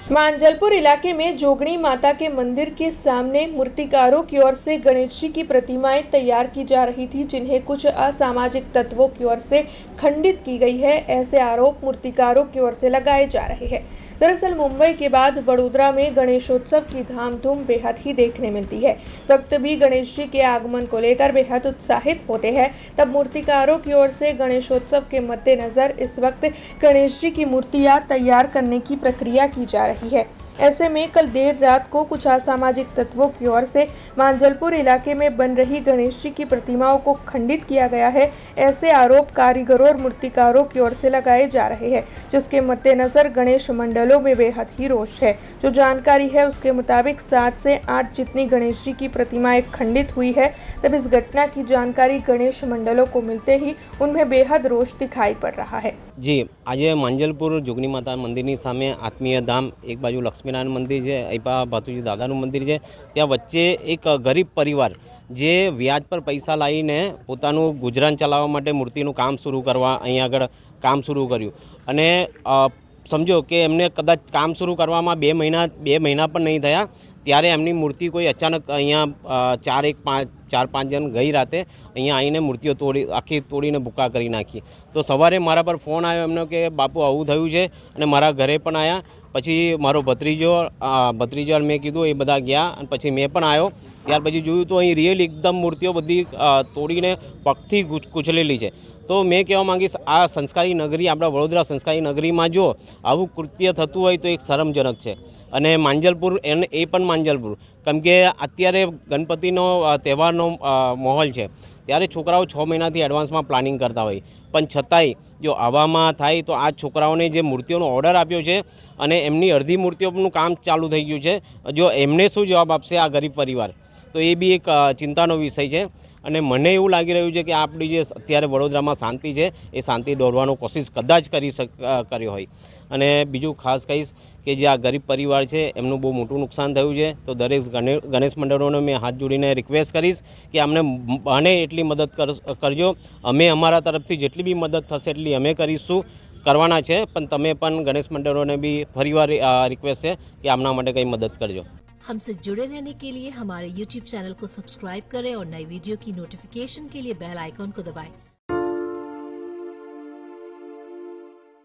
मांजलपुर इलाके में जोगणी माता के मंदिर के सामने मूर्तिकारों की ओर से गणेश जी की प्रतिमाएं तैयार की जा रही थी, जिन्हें कुछ असामाजिक तत्वों की ओर से खंडित की गई है। ऐसे आरोप मूर्तिकारों की ओर से लगाए जा रहे हैं। दरअसल मुंबई के बाद वडोदरा में गणेशोत्सव की धामधूम बेहद ही देखने मिलती है। भक्त भी गणेश जी के आगमन को लेकर बेहद उत्साहित होते हैं। तब मूर्तिकारों की ओर से गणेशोत्सव के मद्देनजर इस वक्त गणेश जी की मूर्तियां तैयार करने की प्रक्रिया की जा रही है। ऐसे में कल देर रात को कुछ असामाजिक तत्वों की ओर से मांजलपुर इलाके में बन रही गणेश जी की प्रतिमाओं को खंडित किया गया है। ऐसे आरोप कारीगरों और मूर्तिकारों की ओर से लगाए जा रहे हैं, जिसके मद्देनजर गणेश मंडलों में बेहद ही रोष है। जो जानकारी है उसके मुताबिक 7 से 8 जितनी गणेश जी की प्रतिमाएं खंडित हुई है। तब इस घटना की जानकारी गणेश मंडलों को मिलते ही उनमें बेहद रोष दिखाई पड़ रहा है। जी, आज मांजलपुर जोगणी माता मंदिर सामे आत्मीय धाम एक बाजू लक्ष्मीनारायण मंदिर है, अहीपा भातुजी दादानु मंदिर है। त्या वच्चे एक गरीब परिवार जे व्याज पर पैसा लावीने पोतानुं गुजरान चलाववा माटे मूर्तिनुं काम शुरू करवा अहीं आगळ काम शुरू कर्युं अने समझो कि एमने कदाच काम शुरू करवामां 2 महीना पण नहीं थया त्यारे एमनी मूर्ति कोई अचानक अहींया 4-5 जन गई राते अहींया आवीने मूर्तिओ आखी तोड़ीने भूका करी नाखी। तो सवारे मारा पर फोन आव्यो एमनो कि बापू आवुं थयुं छे अने मारा घरे पण आया। पछी मारो भत्रीजो मैं कीधुं ए बधा गया अने पछी मैं पण आव्यो। त्यार पछी जोयुं तो अहीं रियल एकदम मूर्तिओ बधी तोड़ीने पगथी कुचलेली छे। तो मैं कहेवा मांगीश आ संस्कारी नगरी आपणा वडोदरा संस्कारी नगरी में जो आवुं कृत्य थतुं होय तो एक शरमजनक है। अने मांजलपुर ए पण मांजलपुर केम के अत्यारे गणपतिनो तहेवारनो माहोल है त्यारे छोकराओ 6 महीनाथी एडवांसमां प्लानिंग करता होय पण छतांय जो आवामां थाय तो आ छोकराओने जे मूर्तिओनो ऑर्डर आप्यो छे अने एमनी अर्धी मूर्तिओनुं काम चालू थई गयुं छे। जो एमने शुं जवाब आपशे आ गरीब परिवार, तो ये भी एक चिंतानो विषय है। અને મને એવું લાગી રહ્યું છે કે આપણી જે અત્યારે વડોદરામાં શાંતિ છે એ શાંતિ દોરવાનો કોશિશ કદાચ કર્યો હોય। અને બીજું ખાસ કહીશ કે જે આ ગરીબ પરિવાર છે એમનું બહુ મોટું નુકસાન થયું છે। તો દરેક ગણેશ મંડળોને મેં હાથ જોડીને રિક્વેસ્ટ કરીશ કે અમને બને એટલી મદદ કરજો। અમે અમારા તરફથી જેટલી બી મદદ થશે એટલી અમે કરીશું કરવાના છે, પણ તમે પણ ગણેશ મંડળોને બી ફરીવાર રિક્વેસ્ટ છે કે આમના માટે કંઈ મદદ કરજો। हमसे जुड़े रहने के लिए हमारे YouTube चैनल को सब्सक्राइब करें और नई वीडियो की नोटिफिकेशन के लिए बेल आइकॉन को दबाएं।